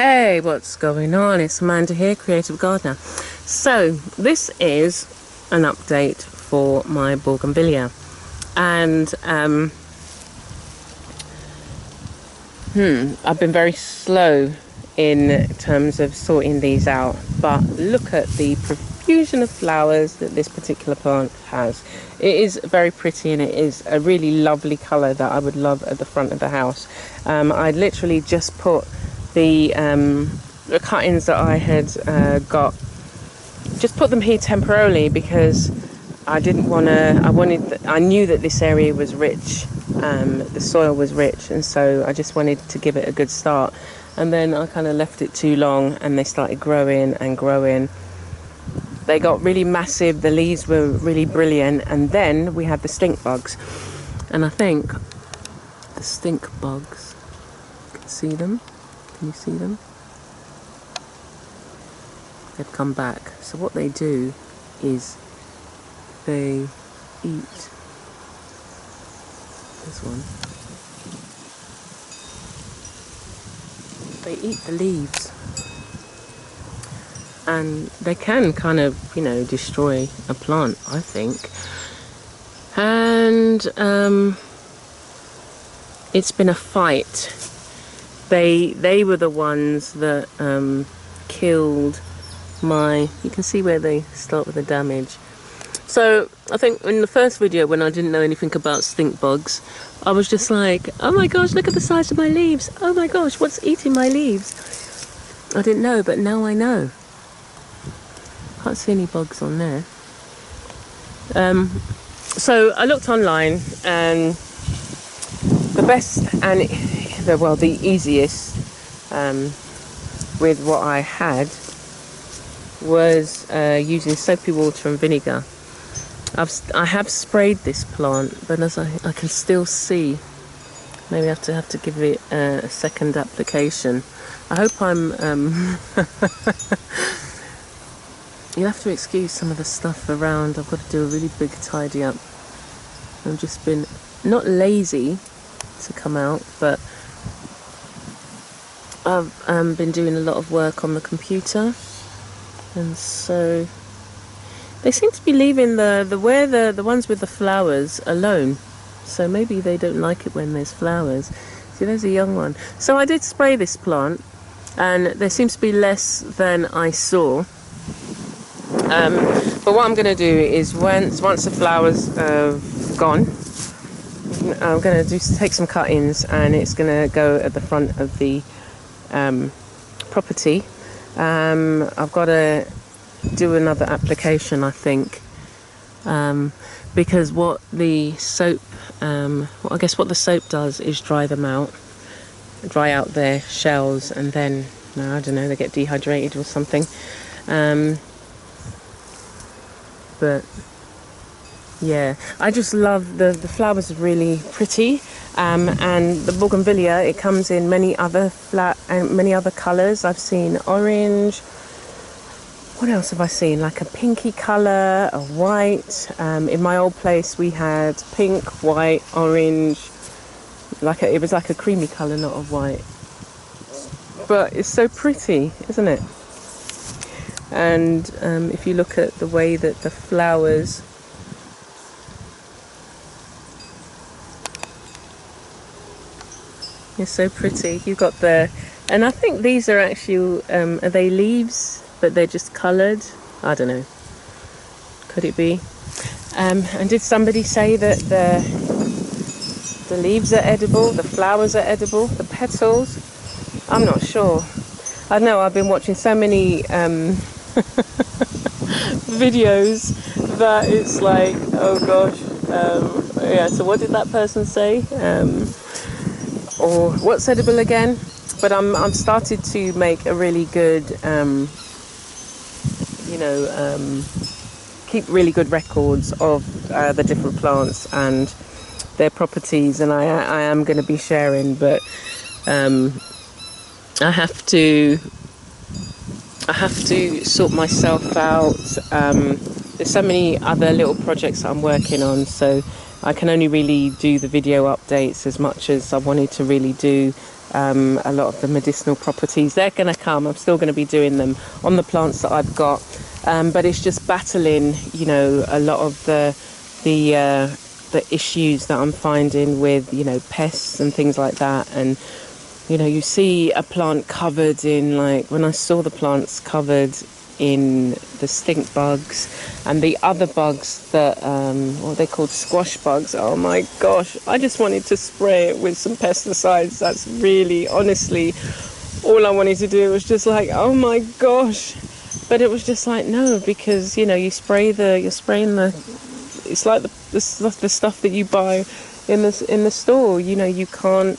Hey, what's going on? It's Amanda here, Creative Gardener. So this is an update for my Bougainvillea, and I've been very slow in terms of sorting these out, but look at the profusion of flowers that this particular plant has. It is very pretty, and it is a really lovely colour that I would love at the front of the house. I literally just put the cuttings that I had got, just put them here temporarily because I didn't want to, I knew that this area was rich, the soil was rich, and so I just wanted to give it a good start. And then I kind of left it too long and they started growing and growing. They got really massive, the leaves were really brilliant, and then we had the stink bugs. And I think the stink bugs, you can see them? Can you see them? They've come back. So what they do is they eat this one. They eat the leaves. And they can kind of, destroy a plant, I think. And it's been a fight. They were the ones that killed my, you can see where they start with the damage. So I think in the first video, when I didn't know anything about stink bugs, I was just like, oh my gosh, look at the size of my leaves. Oh my gosh, what's eating my leaves? I didn't know, but now I know. Can't see any bugs on there. So I looked online, and the best and the easiest with what I had was using soapy water and vinegar. I have sprayed this plant, but as I can still see, maybe I have to give it a second application. I hope I'm you'll have to excuse some of the stuff around. I've got to do a really big tidy up. I've just been not lazy to come out, but I've been doing a lot of work on the computer, and so they seem to be leaving the ones with the flowers alone. So maybe they don't like it when there's flowers. See, there's a young one. So I did spray this plant, and there seems to be less than I saw. But what I'm going to do is once the flowers have gone, I'm going to take some cuttings, and it's going to go at the front of the property. I've got to do another application, I think, because what the soap, I guess what the soap does is dry out their shells, and then I don't know, they get dehydrated or something. But yeah, I just love the flowers are really pretty, and the Bougainvillea, it comes in many other colours. I've seen orange. What else have I seen? Like a pinky colour, a white. In my old place we had pink, white, orange. It was like a creamy colour, not a white. But it's so pretty, isn't it? And if you look at the way that the flowers, it's so pretty. You've got and I think these are actually, are they leaves, but they're just coloured? I don't know. Could it be? And did somebody say that the leaves are edible, the flowers are edible, the petals? I'm not sure. I know I've been watching so many videos that it's like, oh gosh, yeah, so what did that person say? Or what's edible again? But I've started to make a really good, keep really good records of the different plants and their properties, and I am going to be sharing, but I have to sort myself out. There's so many other little projects that I'm working on, so I can only really do the video updates as much as I wanted to really do a lot of the medicinal properties. They're going to come. I'm still going to be doing them on the plants that I've got, but it's just battling, you know, a lot of the issues that I'm finding with, you know, pests and things like that. And you know, you see a plant covered in, like, when I saw the plants covered in the stink bugs and the other bugs that what are they called, squash bugs. Oh my gosh, I just wanted to spray it with some pesticides. That's really, honestly, all I wanted to do. Was just like, oh my gosh. But it was just like, no, because, you know, you're spraying the, it's like the stuff that you buy in the store. You know, you can't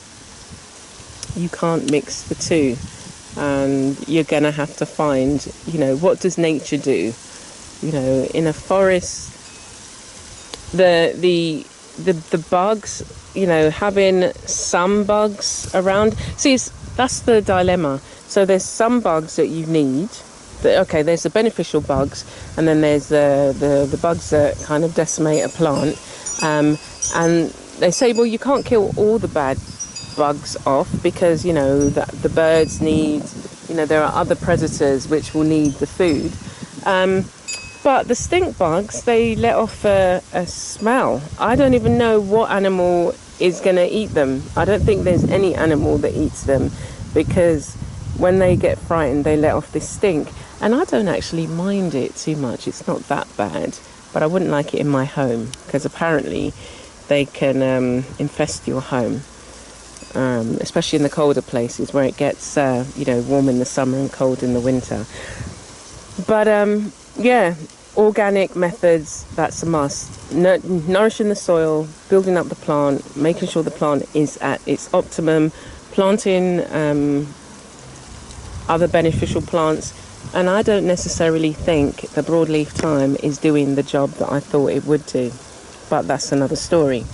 mix the two, and you're gonna have to find, you know, what does nature do? You know, in a forest, the bugs, you know, having some bugs around. See, that's the dilemma. So there's some bugs that you need. Okay, there's the beneficial bugs, and then there's the bugs that kind of decimate a plant. And they say, well, you can't kill all the bad bugs off, because, you know, the birds need, you know, there are other predators which will need the food. But the stink bugs, they let off a smell. I don't even know what animal is going to eat them. I don't think there's any animal that eats them, because when they get frightened, they let off this stink. And I don't actually mind it too much. It's not that bad, but I wouldn't like it in my home, because apparently they can infest your home. Especially in the colder places where it gets, you know, warm in the summer and cold in the winter. But yeah, organic methods, that's a must. Nourishing the soil, building up the plant, making sure the plant is at its optimum, planting other beneficial plants. And I don't necessarily think the broadleaf thyme is doing the job that I thought it would do, but that's another story.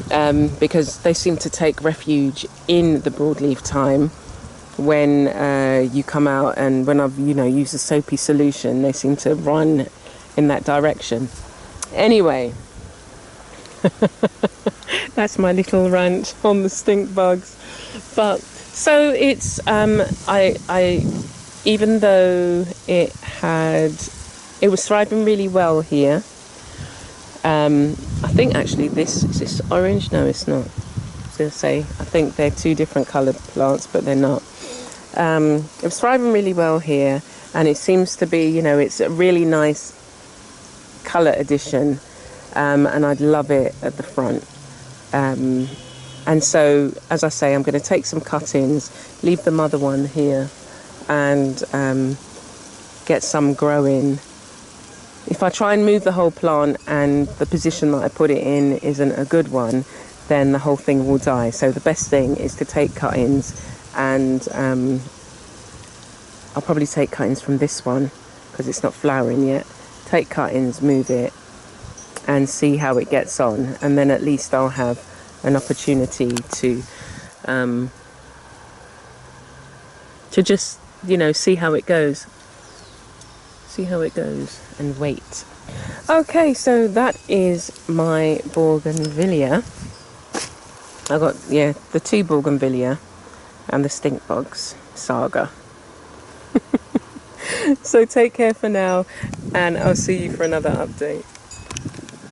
Because they seem to take refuge in the broadleaf thyme when you come out, and when I've, you know, used a soapy solution, they seem to run in that direction. Anyway, that's my little rant on the stink bugs. But so it's I even though it was thriving really well here. I think actually is this orange? No, it's not. I was going to say, I think they're two different coloured plants, but they're not. It was thriving really well here, and it seems to be, you know, it's a really nice colour addition, and I'd love it at the front. And so, as I say, I'm going to take some cuttings, leave the mother one here, and get some growing. If I try and move the whole plant and the position that I put it in isn't a good one, then the whole thing will die. So the best thing is to take cuttings, and I'll probably take cuttings from this one because it's not flowering yet. Take cuttings, move it, and see how it gets on. And then at least I'll have an opportunity to just, you know, see how it goes. And wait. Okay, so that is my Bougainvillea. I got, yeah, the two Bougainvillea and the stink bugs saga. So take care for now, and I'll see you for another update.